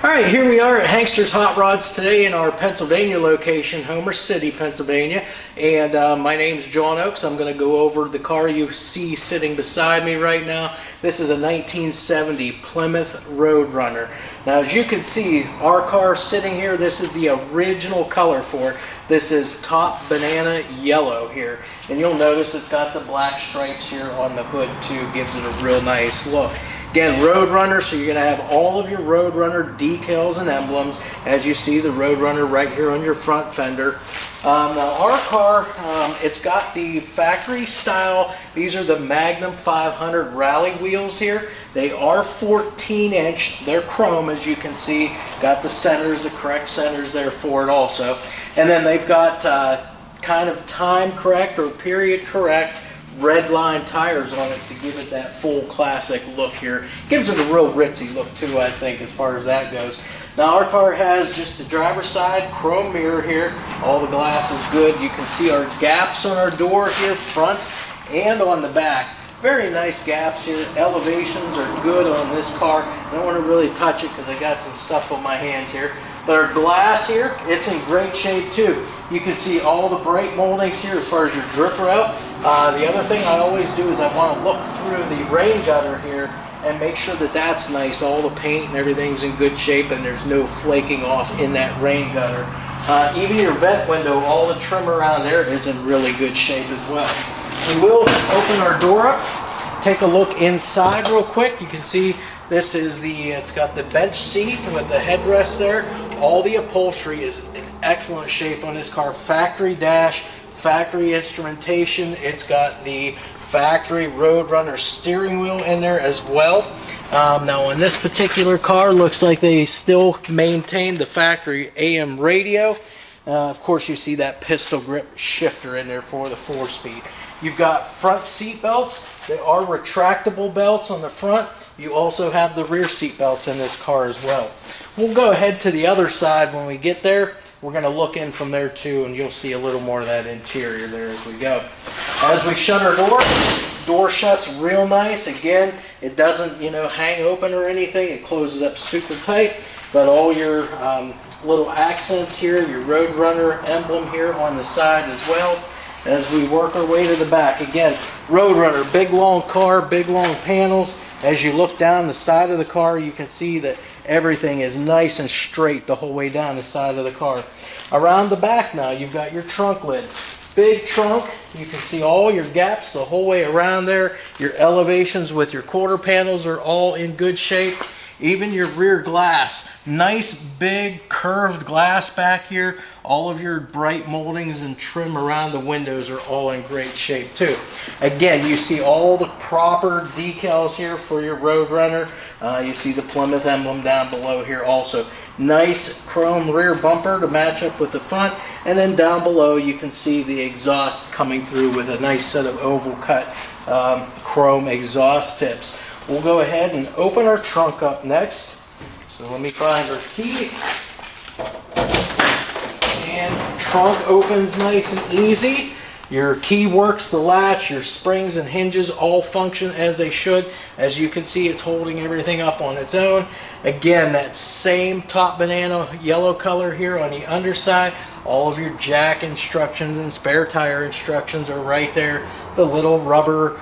Alright, here we are at Hankster's Hot Rods today in our Pennsylvania location, Homer City, Pennsylvania. And my name's John Oakes. I'm going to go over the car you see sitting beside me right now. This is a 1970 Plymouth Roadrunner. Now, as you can see, our car sitting here, this is the original color for it. This is top banana yellow here. And you'll notice it's got the black stripes here on the hood too, gives it a real nice look. Again, Roadrunner, so you're going to have all of your Roadrunner decals and emblems. As you see, the Roadrunner right here on your front fender. Now, our car, it's got the factory style. These are the Magnum 500 rally wheels here. They are 14-inch. They're chrome, as you can see. Got the centers, the correct centers there for it also. And then they've got kind of time correct or period correct red line tires on it to give it that full classic look here. Gives it a real ritzy look too, I think, as far as that goes. Now, our car has just the driver's side chrome mirror here. All the glass is good. You can see our gaps on our door here, front and on the back. Very nice gaps here. Elevations are good on this car. I don't want to really touch it because I got some stuff on my hands here. But our glass here, it's in great shape too. You can see all the bright moldings here as far as your drip route. The other thing I always do is I want to look through the rain gutter here and make sure that that's nice. All the paint and everything's in good shape and there's no flaking off in that rain gutter. Even your vent window, all the trim around there is in really good shape as well. We will open our door up, take a look inside real quick. You can see this is it's got the bench seat with the headrest there. All the upholstery is in excellent shape on this car. Factory dash, factory instrumentation. It's got the factory Roadrunner steering wheel in there as well. Now on this particular car, looks like they still maintain the factory AM radio. Of course, you see that pistol grip shifter in there for the 4-speed. You've got front seat belts. They are retractable belts on the front. You also have the rear seat belts in this car as well. We'll go ahead to the other side when we get there. We're going to look in from there too, and you'll see a little more of that interior there as we go. As we shut our door shuts real nice. Again, it doesn't, hang open or anything. It closes up super tight. But all your little accents here, your Roadrunner emblem here on the side as well. As we work our way to the back, again, Roadrunner, big long car, big long panels. As you look down the side of the car, you can see that everything is nice and straight the whole way down the side of the car. Around the back now, you've got your trunk lid. Big trunk. You can see all your gaps the whole way around there. Your elevations with your quarter panels are all in good shape. Even your rear glass, nice big curved glass back here. All of your bright moldings and trim around the windows are all in great shape too. Again, you see all the proper decals here for your Roadrunner. You see the Plymouth emblem down below here also. Nice chrome rear bumper to match up with the front. And then down below you can see the exhaust coming through with a nice set of oval cut chrome exhaust tips. We'll go ahead and open our trunk up next. So let me find our key. And trunk opens nice and easy. Your key works the latch, your springs and hinges all function as they should. As you can see, it's holding everything up on its own. Again, that same top banana yellow color here on the underside. All of your jack instructions and spare tire instructions are right there. The little rubber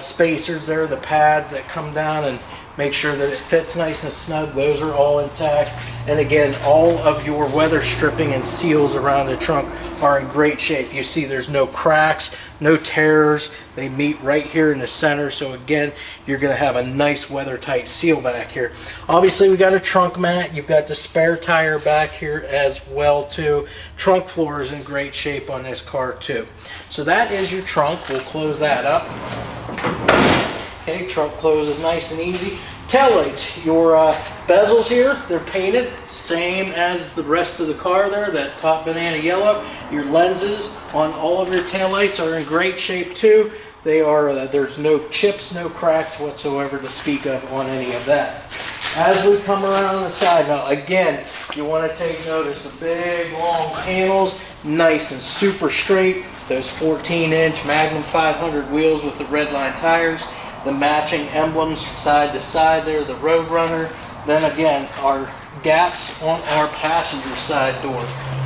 spacers there, the pads that come down and make sure that it fits nice and snug. Those are all intact. And again, all of your weather stripping and seals around the trunk are in great shape. You see there's no cracks, no tears. They meet right here in the center. So again, you're going to have a nice weather tight seal back here. Obviously, we got a trunk mat. You've got the spare tire back here as well too. Trunk floor is in great shape on this car too. So that is your trunk. We'll close that up. Okay, trunk closes nice and easy. Taillights, your bezels here, they're painted same as the rest of the car there, that top banana yellow. Your lenses on all of your taillights are in great shape too. They are, there's no chips, no cracks whatsoever to speak of on any of that. As we come around the side, now again, you want to take notice of big long panels, nice and super straight. Those 14-inch Magnum 500 wheels with the red line tires. The matching emblems side to side there, the Roadrunner. Then again, our gaps on our passenger side door.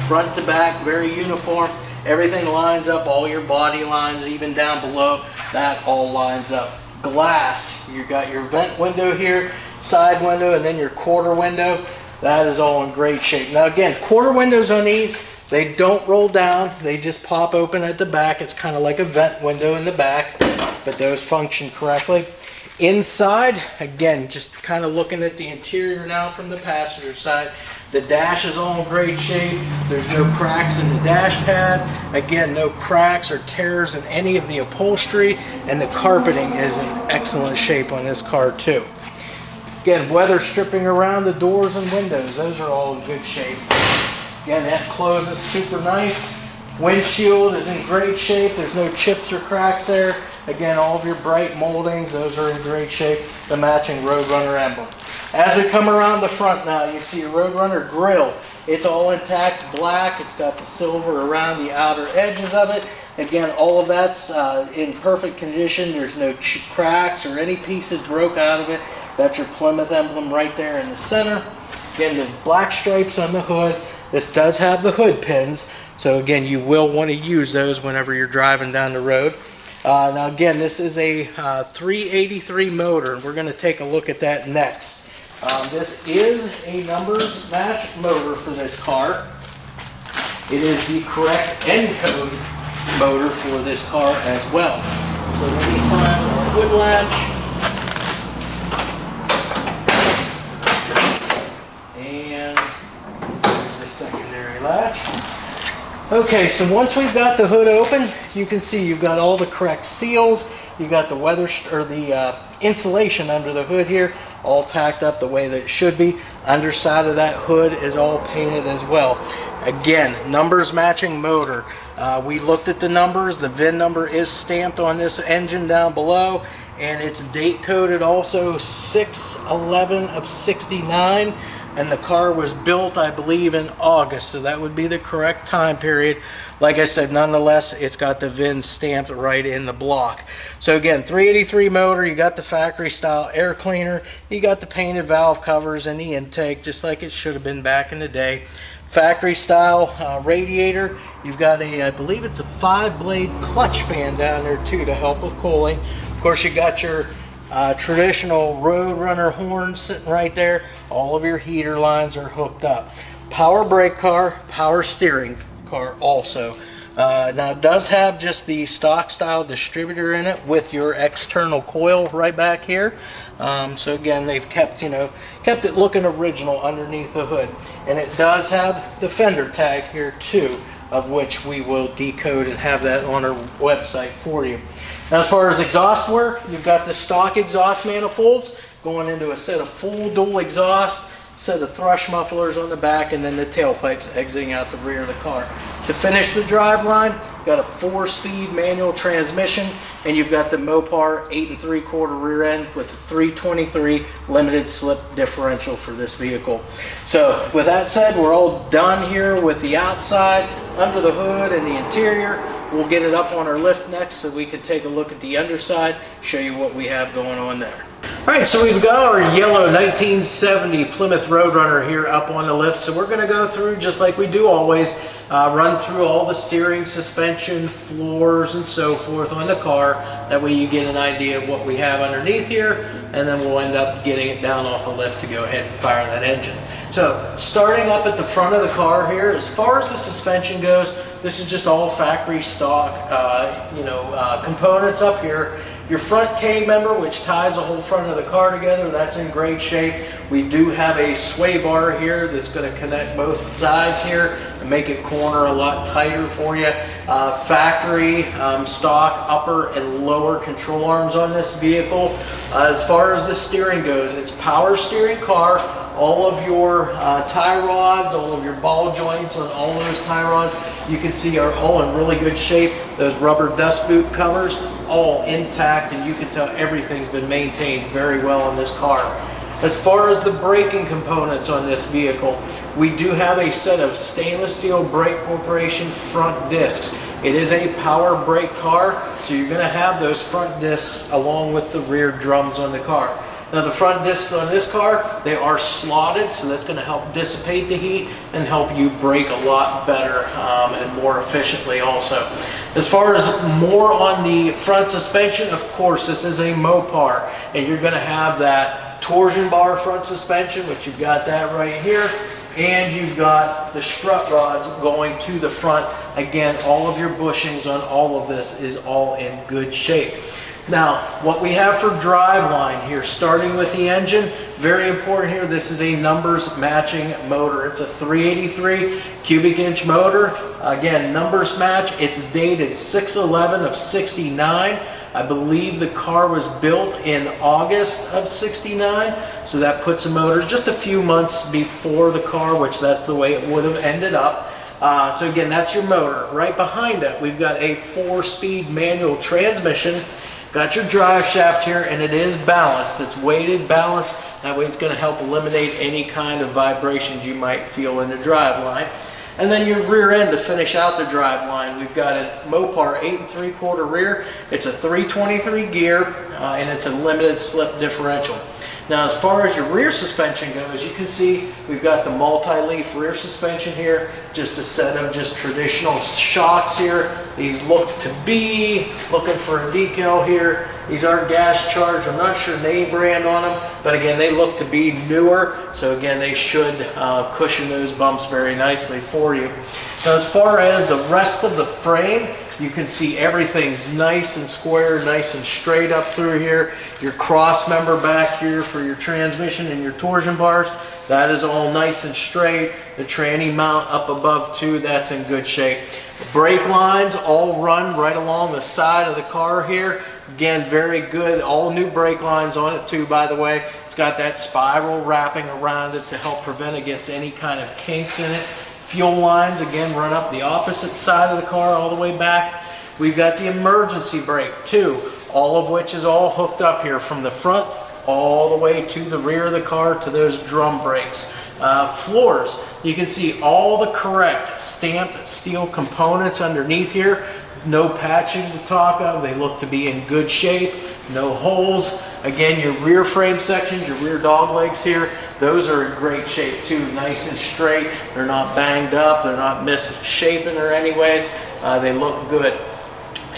Front to back, very uniform. Everything lines up, all your body lines, even down below, that all lines up. Glass, you got your vent window here, side window, and then your quarter window. That is all in great shape. Now again, quarter windows on these, they don't roll down, they just pop open at the back. It's kind of like a vent window in the back, but those function correctly. Inside, again, just kind of looking at the interior now from the passenger side. The dash is all in great shape. There's no cracks in the dash pad. Again, no cracks or tears in any of the upholstery, and the carpeting is in excellent shape on this car too. Again, weather stripping around the doors and windows, those are all in good shape. Again, that closes super nice. Windshield is in great shape. There's no chips or cracks there. Again, all of your bright moldings, those are in great shape. The matching Roadrunner emblem. As we come around the front now, you see your Roadrunner grille. It's all intact, black. It's got the silver around the outer edges of it. Again, all of that's in perfect condition. There's no cracks or any pieces broke out of it. Got your Plymouth emblem right there in the center. Again, the black stripes on the hood. This does have the hood pins. So again, you will want to use those whenever you're driving down the road. Now again, this is a 383 motor, and we're going to take a look at that next. This is a numbers match motor for this car. It is the correct N code motor for this car as well. So let me find our hood latch. And there's the secondary latch. Okay, so once we've got the hood open, you can see you've got all the correct seals. You've got the weather or the insulation under the hood here, all tacked up the way that it should be. Underside of that hood is all painted as well. Again, numbers matching motor. We looked at the numbers. The VIN number is stamped on this engine down below, and it's date coded also 6/11 of 69. And the car was built, I believe, in August, so that would be the correct time period. Like I said, nonetheless, it's got the VIN stamped right in the block. So again, 383 motor, you got the factory style air cleaner, you got the painted valve covers and the intake, just like it should have been back in the day. Factory style radiator, you've got a, I believe it's a 5-blade clutch fan down there too to help with cooling. Of course, you got your traditional Roadrunner horn sitting right there. All of your heater lines are hooked up. Power brake car, power steering car also. Now it does have just the stock style distributor in it with your external coil right back here. So again, they've kept it looking original underneath the hood. And it does have the fender tag here too, of which we will decode and have that on our website for you. Now as far as exhaust work, you've got the stock exhaust manifolds going into a set of full dual exhaust, set of thrush mufflers on the back, and then the tailpipes exiting out the rear of the car. To finish the drive line, you've got a 4-speed manual transmission, and you've got the Mopar 8 3/4 rear end with a 323 limited slip differential for this vehicle. So with that said, we're all done here with the outside, under the hood, and the interior. We'll get it up on our lift next so we can take a look at the underside, show you what we have going on there. Alright, so we've got our yellow 1970 Plymouth Roadrunner here up on the lift. So we're going to go through, just like we do always, run through all the steering, suspension, floors, and so forth on the car. That way you get an idea of what we have underneath here, and then we'll end up getting it down off a lift to go ahead and fire that engine. So starting up at the front of the car here, as far as the suspension goes, this is just all factory stock components up here. Your front K member, which ties the whole front of the car together, that's in great shape. We do have a sway bar here that's going to connect both sides here and make it corner a lot tighter for you. Factory stock upper and lower control arms on this vehicle. As far as the steering goes, it's power steering car. All of your tie rods, all of your ball joints on all those tie rods, you can see are all in really good shape. Those rubber dust boot covers, all intact, and you can tell everything's been maintained very well on this car. As far as the braking components on this vehicle, we do have a set of stainless steel Brake Corporation front discs. It is a power brake car, so you're going to have those front discs along with the rear drums on the car. Now the front discs on this car, they are slotted, so that's going to help dissipate the heat and help you brake a lot better and more efficiently also. As far as more on the front suspension, of course this is a Mopar, and you're going to have that torsion bar front suspension, which you've got that right here, and you've got the strut rods going to the front. Again, all of your bushings on all of this is all in good shape. Now, what we have for driveline here, starting with the engine, very important here, this is a numbers matching motor. It's a 383 cubic inch motor. Again, numbers match. It's dated 6/11 of 69. I believe the car was built in August of 69, so that puts the motor just a few months before the car, which that's the way it would have ended up. So again, that's your motor. Right behind it, we've got a 4-speed manual transmission. Got your drive shaft here, and it is balanced. It's weighted, balanced. That way it's going to help eliminate any kind of vibrations you might feel in the drive line. And then your rear end to finish out the drive line. We've got a Mopar 8 3/4 rear. It's a 323 gear, and it's a limited slip differential. Now, as far as your rear suspension goes, you can see we've got the multi-leaf rear suspension here, just a set of just traditional shocks here. These look to be looking for a decal here. These are gas charged. I'm not sure name brand on them, but again, they look to be newer. So again, they should cushion those bumps very nicely for you. Now, as far as the rest of the frame, you can see everything's nice and square, nice and straight up through here. Your cross member back here for your transmission and your torsion bars, that is all nice and straight. The tranny mount up above too, that's in good shape. The brake lines all run right along the side of the car here. Again, very good. All new brake lines on it too, by the way. It's got that spiral wrapping around it to help prevent against any kind of kinks in it. Fuel lines, again, run up the opposite side of the car all the way back. We've got the emergency brake too, all of which is all hooked up here from the front all the way to the rear of the car to those drum brakes. Floors, you can see all the correct stamped steel components underneath here. No patching to talk of. They look to be in good shape. No holes. Again, your rear frame sections, your rear dog legs here, those are in great shape too. Nice and straight. They're not banged up. They're not misshapen or anyways. They look good.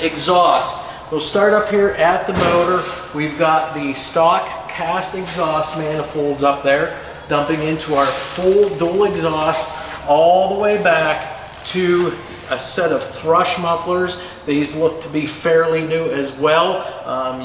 Exhaust. We'll start up here at the motor. We've got the stock cast exhaust manifolds up there, dumping into our full dual exhaust all the way back to a set of thrush mufflers. These look to be fairly new as well.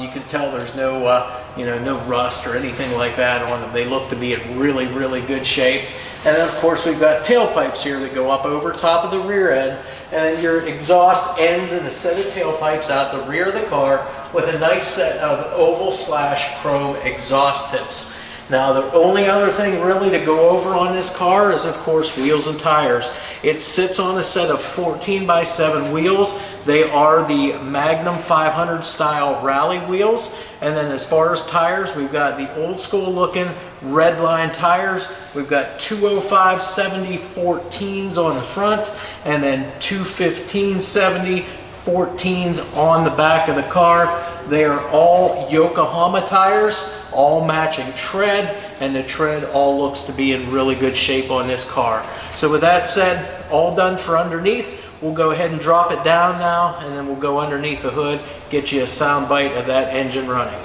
You can tell there's no no rust or anything like that on them. They look to be in really, really good shape. And then of course we've got tailpipes here that go up over top of the rear end, and then your exhaust ends in a set of tailpipes out the rear of the car with a nice set of oval / chrome exhaust tips. Now the only other thing really to go over on this car is of course wheels and tires. It sits on a set of 14x7 wheels. They are the Magnum 500 style rally wheels. And then as far as tires, we've got the old school looking red line tires. We've got 205/70 14s on the front, and then 215/70 14s on the back of the car. They are all Yokohama tires, all matching tread, and the tread all looks to be in really good shape on this car. So with that said, all done for underneath. We'll go ahead and drop it down now, and then we'll go underneath the hood, get you a sound bite of that engine running.